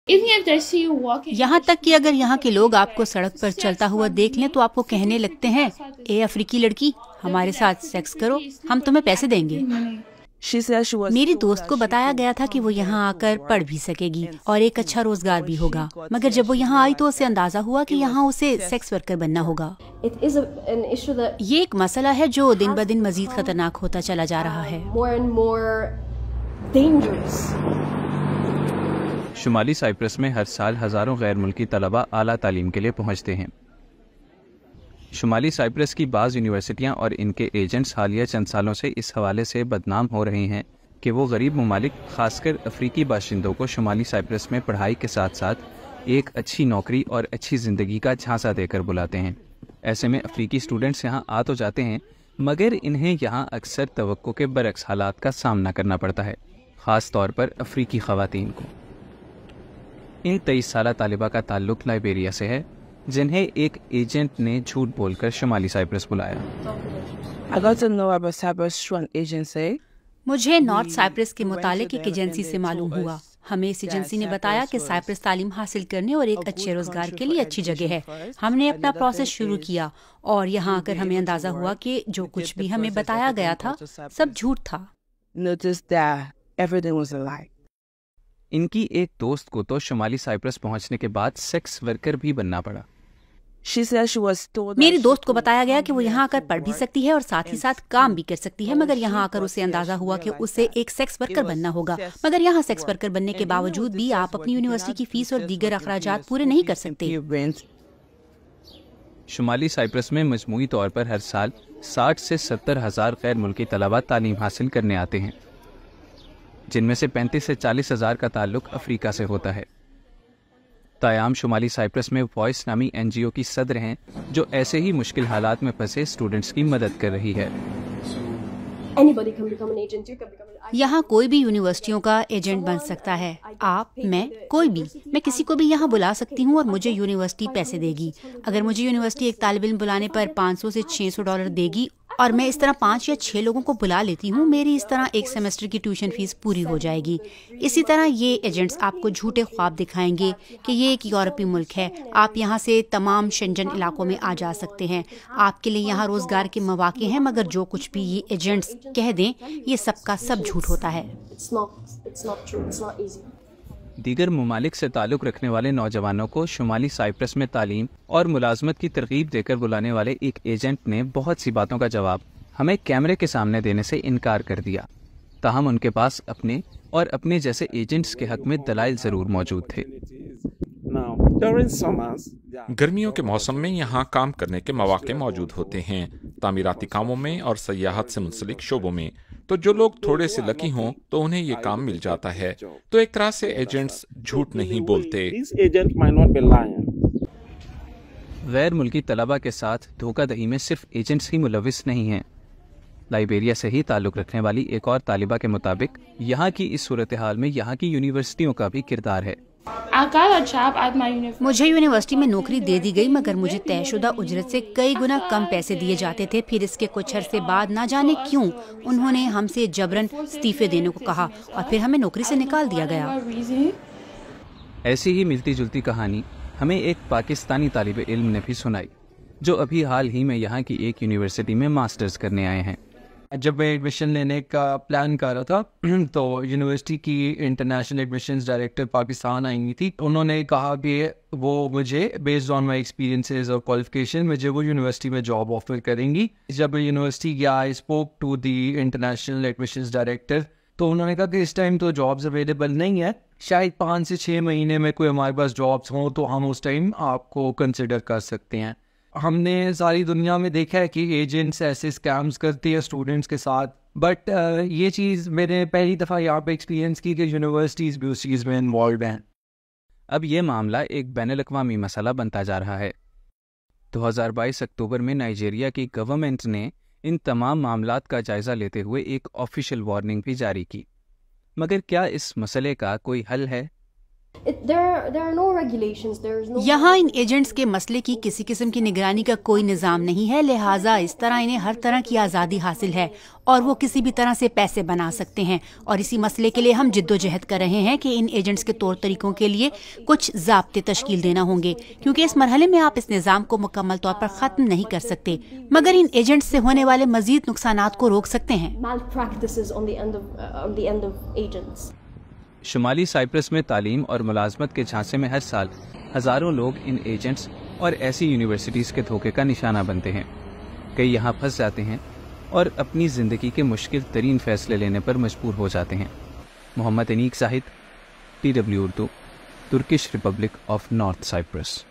यहाँ तक कि अगर यहाँ के लोग आपको सड़क पर चलता हुआ देख लें तो आपको कहने लगते हैं, ए अफ्रीकी लड़की, हमारे साथ सेक्स करो, हम तुम्हें पैसे देंगे। मेरी दोस्त को बताया गया था कि वो यहाँ आकर पढ़ भी सकेगी और एक अच्छा रोजगार भी होगा, मगर जब वो यहाँ आई तो उसे अंदाजा हुआ कि यहाँ उसे सेक्स वर्कर बनना होगा। ये एक मसला है जो दिन ब दिन मजीद खतरनाक होता चला जा रहा है। शुमाली साइप्रस में हर साल हज़ारों गैर मुल्की तलबा आला तालीम के लिए पहुँचते हैं। शुमाली साइप्रस की बाज़ यूनिवर्सिटियाँ और इनके एजेंट्स हालिया चंद सालों से इस हवाले से बदनाम हो रहे हैं कि वो गरीब ममालिक, खासकर अफ्रीकी बाशिंदों को शुमाली साइप्रस में पढ़ाई के साथ साथ एक अच्छी नौकरी और अच्छी ज़िंदगी का झांसा देकर बुलाते हैं। ऐसे में अफ्रीकी स्टूडेंट्स यहाँ आ तो जाते हैं, मगर इन्हें यहाँ अक्सर तवक्को के बरक्स हालात का सामना करना पड़ता है, ख़ास तौर पर अफ्रीकी ख़वातीन को। इन 23 साला तालिबा का ताल्लुक़ लाइबेरिया से है, जिन्हें एक एजेंट ने झूठ बोलकर शुमाली साइप्रस बुलाया। मुझे नॉर्थ साइप्रस के मुतालिक एक एजेंसी से मालूम हुआ। हमें इस एजेंसी ने बताया कि साइप्रस तालीम हासिल करने और एक अच्छे रोजगार के लिए अच्छी जगह है। हमने अपना प्रोसेस शुरू किया और यहाँ आकर हमें अंदाजा हुआ कि जो कुछ भी हमें बताया गया था सब झूठ था। इनकी एक दोस्त को तो शुमाली साइप्रस पहुंचने के बाद सेक्स वर्कर भी बनना पड़ा। मेरी दोस्त को बताया गया कि वो यहाँ आकर पढ़ भी सकती है और साथ ही साथ काम भी कर सकती है, मगर यहाँ आकर उसे अंदाजा हुआ कि उसे एक सेक्स वर्कर बनना होगा। मगर यहाँ सेक्स वर्कर बनने के बावजूद भी आप अपनी यूनिवर्सिटी की फीस और दीगर अखराजात पूरे नहीं कर सकते। शुमाली साइप्रस में मजमूई तौर पर हर साल 60 से 70 हज़ार गैर मुल्की तलबा तालीम हासिल करने आते हैं, जिनमें से 35 से 40 हज़ार का ताल्लुक अफ्रीका से होता है। तायाम शुमाली साइप्रस में वॉइस नामी NGO की सदर हैं, जो ऐसे ही मुश्किल हालात में फंसे स्टूडेंट्स की मदद कर रही है। यहाँ कोई भी यूनिवर्सिटियों का एजेंट बन सकता है। आप, मैं, कोई भी, मैं किसी को भी यहाँ बुला सकती हूँ और मुझे यूनिवर्सिटी पैसे देगी। अगर मुझे यूनिवर्सिटी एक तालिब इल्म बुलाने पर $500 से $600 देगी और मैं इस तरह 5 या 6 लोगों को बुला लेती हूँ, मेरी इस तरह एक सेमेस्टर की ट्यूशन फीस पूरी हो जाएगी। इसी तरह ये एजेंट्स आपको झूठे ख्वाब दिखाएंगे कि ये एक यूरोपीय मुल्क है, आप यहाँ से तमाम शंजन इलाकों में आ जा सकते हैं, आपके लिए यहाँ रोजगार के मौके हैं, मगर जो कुछ भी ये एजेंट्स कह दें ये सब का सब झूठ होता है। दीगर ममालिक से ताल्लुक़ रखने वाले नौजवानों को शुमाली साइप्रस में तालीम और मुलाजमत की तरगीब देकर बुलाने वाले एक एजेंट ने बहुत सी बातों का जवाब हमें कैमरे के सामने देने से इनकार कर दिया। ताहम उनके पास अपने और अपने जैसे एजेंट्स के हक में दलाइल ज़रूर मौजूद थे। गर्मियों के मौसम में यहाँ काम करने के मौके मौजूद होते हैं, तामीराती कामों में और सयाहत से मुंसलिक शोबों में। तो जो लोग थोड़े से लकी हों तो उन्हें ये काम मिल जाता है। तो एक तरह से एजेंट्स झूठ नहीं बोलते। गैर मुल्की तलबा के साथ धोखाधड़ी में सिर्फ एजेंट्स ही मुलविस नहीं हैं। लाइबेरिया से ही ताल्लुक़ रखने वाली एक और तालिबा के मुताबिक यहाँ की इस सूरत हाल में यहाँ की यूनिवर्सिटियों का भी किरदार है। मुझे यूनिवर्सिटी में नौकरी दे दी गई, मगर मुझे तयशुदा उजरत से कई गुना कम पैसे दिए जाते थे। फिर इसके कुछ अरसे बाद ना जाने क्यों उन्होंने हमसे जबरन इस्तीफे देने को कहा और फिर हमें नौकरी से निकाल दिया गया। ऐसी ही मिलती जुलती कहानी हमें एक पाकिस्तानी तालिब इल्म ने भी सुनाई, जो अभी हाल ही में यहाँ की एक यूनिवर्सिटी में मास्टर्स करने आए हैं। जब मैं एडमिशन लेने का प्लान कर रहा था तो यूनिवर्सिटी की इंटरनेशनल एडमिशन्स डायरेक्टर पाकिस्तान आई थी। उन्होंने कहा कि वो मुझे बेस्ड ऑन माय एक्सपीरियंसेस और क्वालिफिकेशन मुझे वो यूनिवर्सिटी में जॉब ऑफर करेंगी। जब यूनिवर्सिटी गया, I spoke to the international admissions director, तो उन्होंने कहा कि इस टाइम तो जॉब्स अवेलेबल नहीं है, शायद 5 से 6 महीने में कोई हमारे पास जॉब्स हों तो हम उस टाइम आपको कंसिडर कर सकते हैं। हमने सारी दुनिया में देखा है कि एजेंट्स ऐसे स्कैम्स करते हैं स्टूडेंट्स के साथ, बट ये चीज़ मैंने पहली दफ़ा यहाँ पे एक्सपीरियंस की कि यूनिवर्सिटीज़ भी उस चीज़ में इन्वॉल्व हैं। अब ये मामला एक बैनुल-अक़वामी मसला बनता जा रहा है। 2022 अक्टूबर में नाइजीरिया की गवर्नमेंट ने इन तमाम मामलात का जायज़ा लेते हुए एक ऑफिशियल वार्निंग भी जारी की, मगर क्या इस मसले का कोई हल है? यहाँ इन एजेंट्स के मसले की किसी किस्म की निगरानी का कोई निज़ाम नहीं है, लिहाजा इस तरह इन्हें हर तरह की आज़ादी हासिल है और वो किसी भी तरह से पैसे बना सकते हैं। और इसी मसले के लिए हम जिद्दोजहद कर रहे हैं कि इन एजेंट्स के तौर तरीकों के लिए कुछ ज़ाब्ते तश्कील देना होंगे, क्योंकि इस मरहले में आप इस निज़ाम को मुकम्मल तौर पर ख़त्म नहीं कर सकते, मगर इन एजेंट्स से होने वाले मज़ीद नुकसानात को रोक सकते हैं। शुमाली साइप्रस में तालीम और मुलाजमत के झांसे में हर साल हज़ारों लोग इन एजेंट्स और ऐसी यूनिवर्सिटीज़ के धोखे का निशाना बनते हैं। कई यहाँ फंस जाते हैं और अपनी ज़िंदगी के मुश्किल तरीन फ़ैसले लेने पर मजबूर हो जाते हैं। Mohammad Aneeq Zahid, TW Urdu, Turkish Republic of North Cyprus.